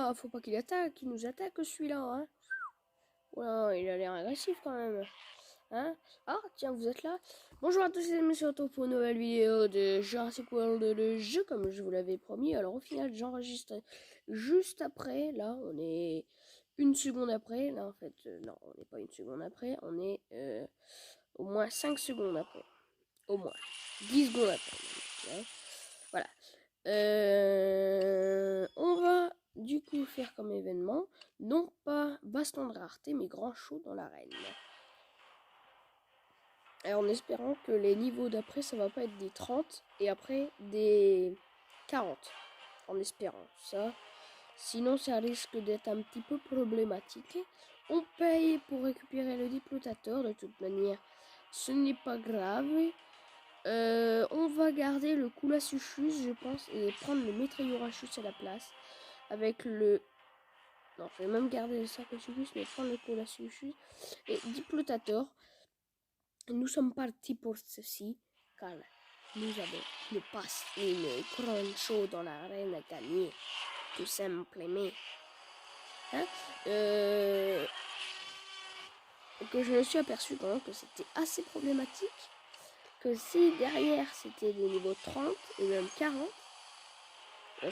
là, faut pas qu'il attaque, il nous attaque celui-là, hein. Ouais, il a l'air agressif quand même. Hein? Ah, tiens, vous êtes là. Bonjour à tous les amis, sur pour une nouvelle vidéo de Jurassic World, le jeu, comme je vous l'avais promis. Alors au final, j'enregistre juste après. Là, on est une seconde après. Là, en fait, non, on n'est pas une seconde après. On est au moins 5 secondes après. Au moins 10 secondes après. Hein? Voilà. On va du coup faire comme événement, non pas baston de rareté, mais grand show dans l'arène. Et en espérant que les niveaux d'après, ça va pas être des 30 et après des 40. En espérant ça. Sinon, ça risque d'être un petit peu problématique. On paye pour récupérer le diplotateur. De toute manière, ce n'est pas grave. On va garder le Coolasuchus, je pense, et prendre le Meteorachus à la place. Avec le... Non, je vais même garder le Sarcosuchus, mais prendre le Coolasuchus et Diplotator. Nous sommes partis pour ceci, car nous avons une passe, une grande show dans l'arène à gagner, tout simplement. Hein? Que je me suis aperçu quand même que c'était assez problématique, que si derrière c'était des niveaux 30 et même 40,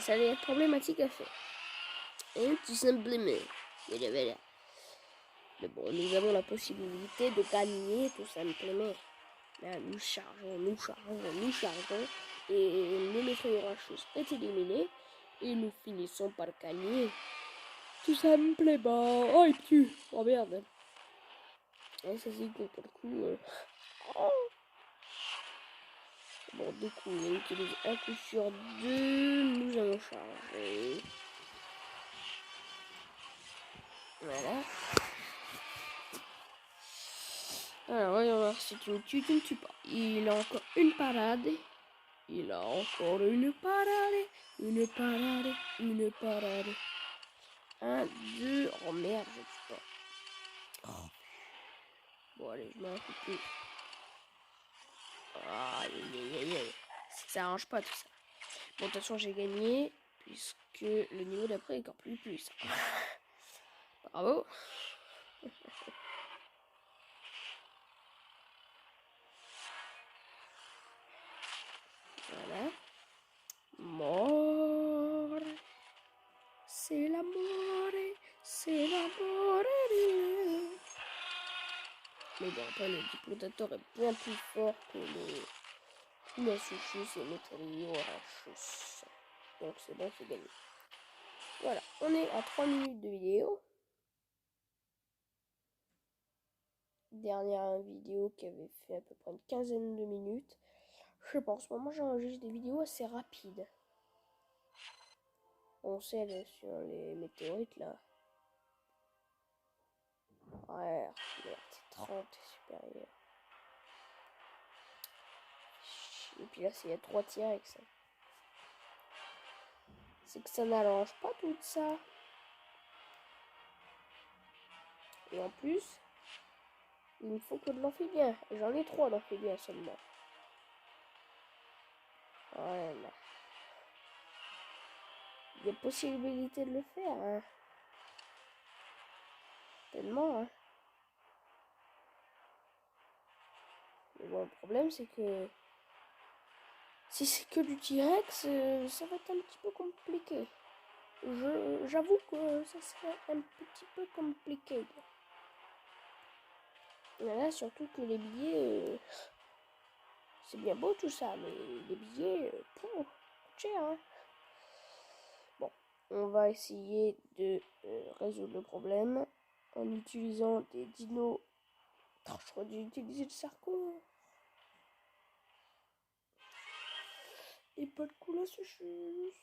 ça allait être problématique à faire. Et tout simplement. Mais bon, nous avons la possibilité de gagner tout simplement. Là, nous chargeons. Et le Meteorachus est éliminé. Et nous finissons par gagner. Tout simplement. Oh, il pue. Oh merde. Et ça c'est cool pour le coup. Oh. Bon, du coup, on utilise un coup sur deux. Nous allons charger. Voilà. Alors, voyons voir si tu me tues, tu ne tues pas. Il a encore une parade. Il a encore une parade. Une parade. Une parade. 1, 2. Oh merde, je ne tue pas. Oh. Bon, allez, je mets un coup de pied. Aïe. Ça arrange pas tout ça. Bon, de toute façon, j'ai gagné. Puisque le niveau d'après est encore plus puissant. Bravo. Voilà. Mort. C'est l'amore. C'est l'amore. Mais bon, après, le diplotateur est bien plus fort que le Coolasuchus et le Meteorachus. Donc c'est bon, c'est gagné. Voilà, on est à 3 minutes de vidéo. Dernière vidéo qui avait fait à peu près une quinzaine de minutes. Je sais pas, en ce moment j'enregistre des vidéos assez rapides. On sait sur les météorites là. Ouais, merde, 30 supérieur. Et puis là, il y a 3 T-Rex. C'est que ça n'allonge pas tout ça. Et en plus, il me faut que de l'amphibien. J'en ai 3 d'amphibiens seulement. Voilà. Il y a possibilité de le faire, hein. Tellement, hein. Mais bon, le problème, c'est que si c'est que du T-Rex, ça va être un petit peu compliqué. J'avoue que ça serait un petit peu compliqué. Mais là, surtout que les billets, c'est bien beau tout ça, mais les billets, coûtent cher, hein. Bon, on va essayer de résoudre le problème en utilisant des dinos. Oh, j'aurais dû utiliser le Sarco. Et pas de Coolasuchus.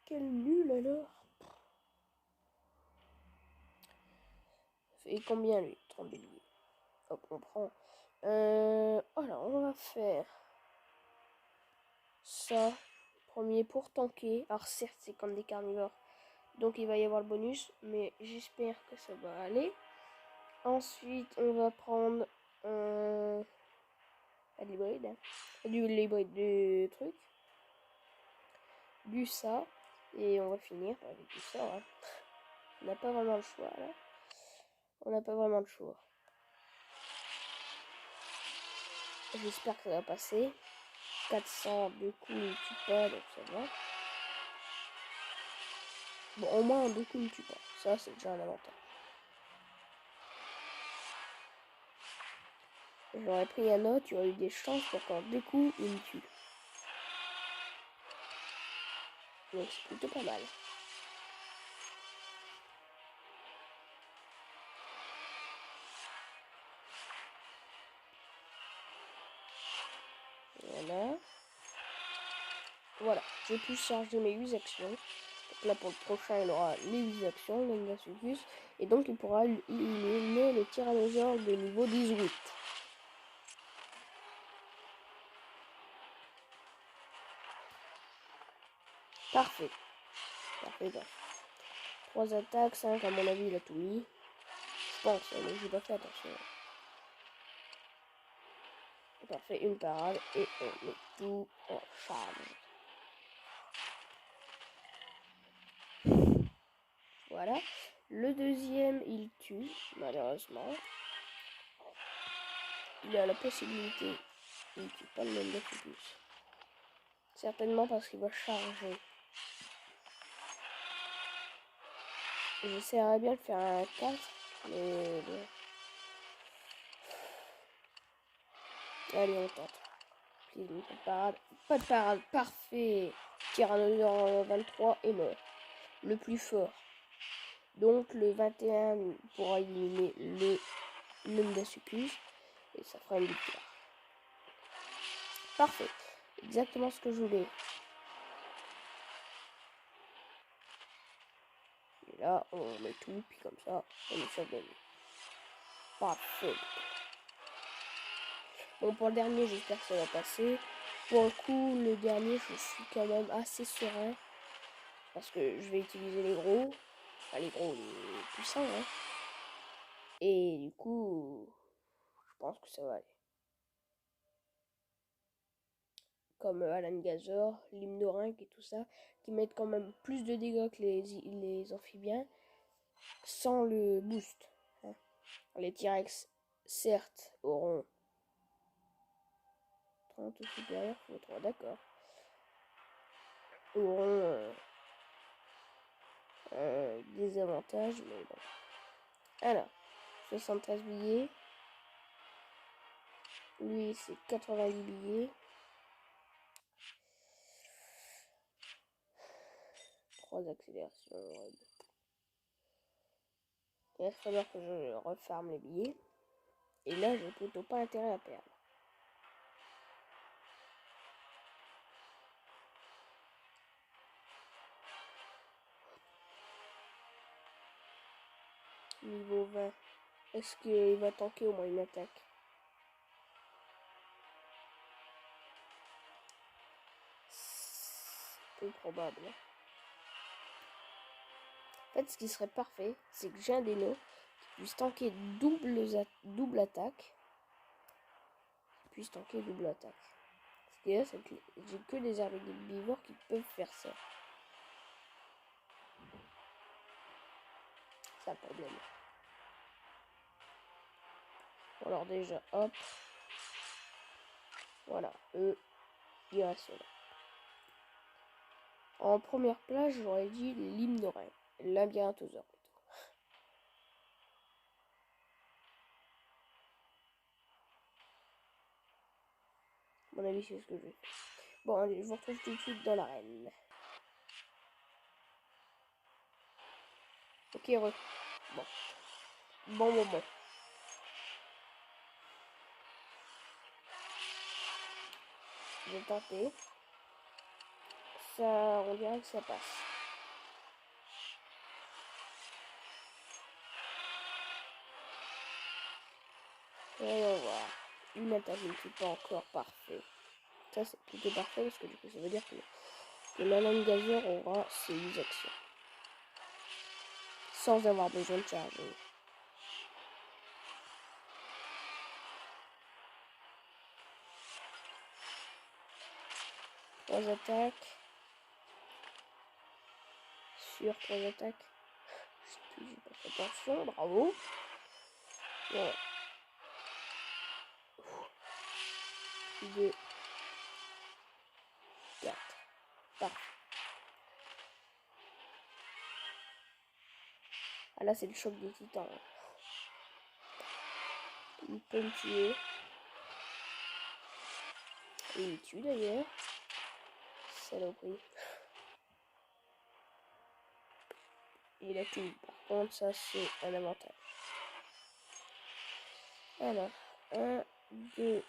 Quel nul alors. Et combien lui? 30 billets. Hop, on prend. Alors, on va faire ça. Premier pour tanker. Alors certes, c'est comme des carnivores. Donc il va y avoir le bonus. Mais j'espère que ça va aller. Ensuite, on va prendre de l'hybride. Du truc. Du ça. Et on va finir avec tout ça. Hein. On n'a pas vraiment le choix là. On n'a pas vraiment le choix. J'espère que ça va passer. 400 de coups ne tue pas, donc ça va. Bon, au moins en 2 coups ne tue pas. Ça, c'est déjà un avantage. J'aurais pris un autre, il y aurait eu des chances pour qu'en 2 coups, il me tue. Donc c'est plutôt pas mal. Voilà. Voilà, j'ai pu charger mes 8 actions. Donc là pour le prochain il aura les 8 actions, l'Endasucus. Et donc il pourra éliminer le tyrannosaure de niveau 18. Parfait. Parfait, parfait. 3 attaques, 5 à mon avis il a tout mis. Je pense, mais j'ai pas fait attention. Parfait, une parade et on met tout en charge. Voilà. Le deuxième, il tue, malheureusement. Il a la possibilité. Il tue pas le même de plus. Certainement parce qu'il va charger. J'essaierais bien de faire un 4, mais bon. Allez, on tente. Puis, pas de parade. Pas de parade. Parfait. Tyrannosaure 23 est mort. Le plus fort. Donc le 21 pourra éliminer le Nundasucus. Et ça fera une victoire. Parfait. Exactement ce que je voulais. Et là, on met tout. Puis comme ça, on est sûr de gagner. Parfait. Bon, pour le dernier, j'espère que ça va passer. Pour le coup, le dernier, je suis quand même assez serein. Parce que je vais utiliser les gros. Enfin, les gros, les puissants. Hein. Et du coup, je pense que ça va aller. Comme Alan Gazor, l'Hymnorynque et tout ça, qui mettent quand même plus de dégâts que les amphibiens, sans le boost. Hein. Les T-Rex, certes, auront 30 ou supérieur, faut 3, d'accord. Auront des avantages, mais bon. Alors, 73 billets. Lui, c'est 90 billets. 3 accélérations. Il va falloir que je refarme les billets. Et là, j'ai plutôt pas intérêt à perdre. Niveau 20. Est-ce qu'il va tanker au moins une attaque? C'est peu probable. En fait, ce qui serait parfait, c'est que j'ai un déno qui puisse tanker double attaque. Puisse tanker double attaque. Ce qui est là, c'est que j'ai que des herbivores qui peuvent faire ça. C'est un problème. Bon, alors déjà, hop. Voilà, eux, ils restent là. En première place, j'aurais dit l'Hymnorynque. Labyrinthosaure plutôt. À mon avis, c'est ce que je vais faire. Bon, allez, je vous retrouve tout de suite dans l'arène. Ok, Bon. Bon. Je vais tenter. Ça, on dirait que ça passe. Voyons voir. Une attaque ne suis pas encore parfait. Ça, c'est plutôt parfait parce que du coup, ça veut dire que l'Alan Gazor aura ses 8 actions. Sans avoir besoin de charger. Trois attaques. sur 3 attaques. J'ai pas fait attention, bravo. Voilà. 2, 4. Parfait. Ah là, c'est le choc des titans. Il peut me tuer. Et il me tue d'ailleurs. Saloperie. Il a tout. Par contre, ça, c'est un avantage. Alors, 1, 2,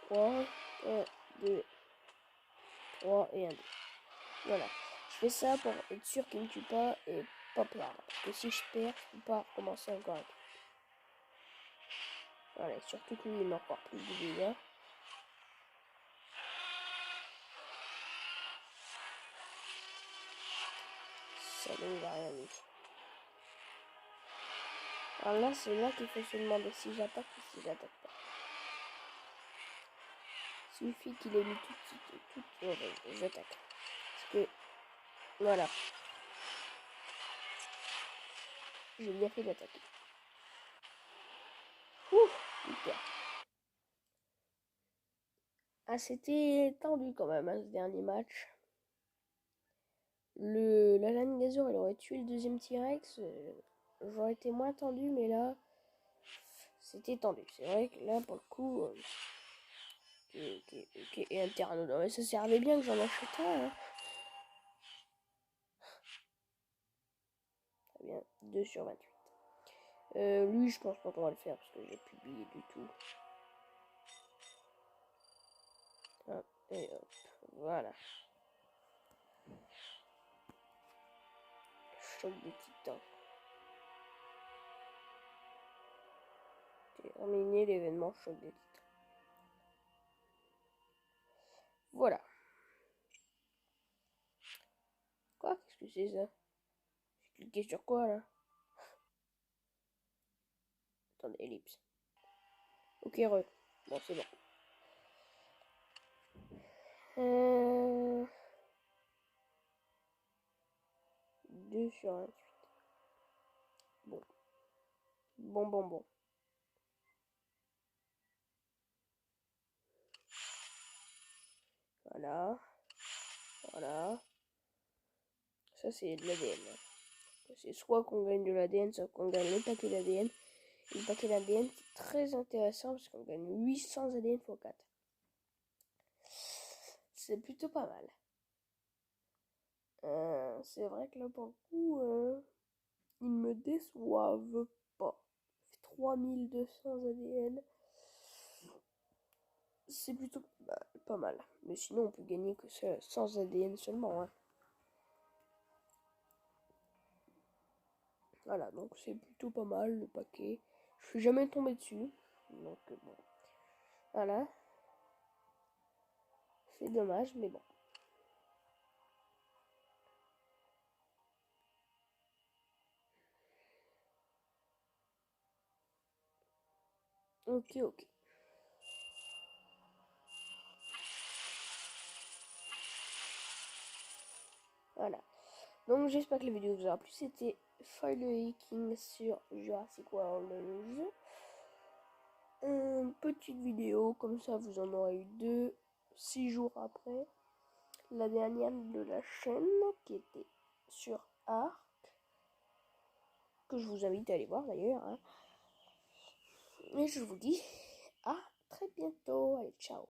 3. 1, 2, 3 et 1, 2. Voilà. Je fais ça pour être sûr qu'il ne me tue pas et pas perdre. Parce que si je perds, je peux pas recommencer encore. Voilà, surtout que lui, il m'a encore plus de dégâts. Ça ne va rien mis. Alors là, c'est là qu'il faut se demander si j'attaque ou si j'attaque pas. Il suffit qu'il ait mis tout de suite, j'attaque. Parce que, voilà. J'ai bien fait d'attaquer. Ouh, super. Ah, c'était tendu quand même, hein, ce dernier match. La lame gazeur, elle aurait tué le deuxième T-Rex. J'aurais été moins tendu, mais là, c'était tendu. C'est vrai que là, pour le coup, ok, et un pteranodon. Mais ça servait bien que j'en achète un. Hein. Très bien, 2 sur 28. Lui, je pense pas qu'on va le faire parce que j'ai publié du tout. Hop, et hop, voilà. Choc des titans. Terminé l'événement choc des titans. Voilà. Quoi? Qu'est-ce que c'est ça? J'ai cliqué sur quoi là? Attendez, ellipse. Ok, re. Bon, c'est bon. 2 sur 28. Bon. Bon. Voilà. Voilà. Ça, c'est de l'ADN. C'est soit qu'on gagne de l'ADN, soit qu'on gagne le paquet d'ADN. Et le paquet d'ADN, c'est très intéressant parce qu'on gagne 800 ADN x 4. C'est plutôt pas mal. C'est vrai que là, pour le coup, ils me déçoivent pas. Ça fait 3200 ADN. C'est plutôt pas mal. Mais sinon, on peut gagner que ça sans ADN seulement. Hein. Voilà, donc c'est plutôt pas mal le paquet. Je suis jamais tombé dessus. Donc bon. Voilà. C'est dommage, mais bon. Ok. Voilà. Donc j'espère que la vidéo vous aura plu. C'était File Hacking sur Jurassic World le jeu. Une petite vidéo, comme ça vous en aurez eu 2, 6 jours après. La dernière de la chaîne qui était sur Arc. Que je vous invite à aller voir d'ailleurs. Hein. Et je vous dis à très bientôt. Allez, ciao.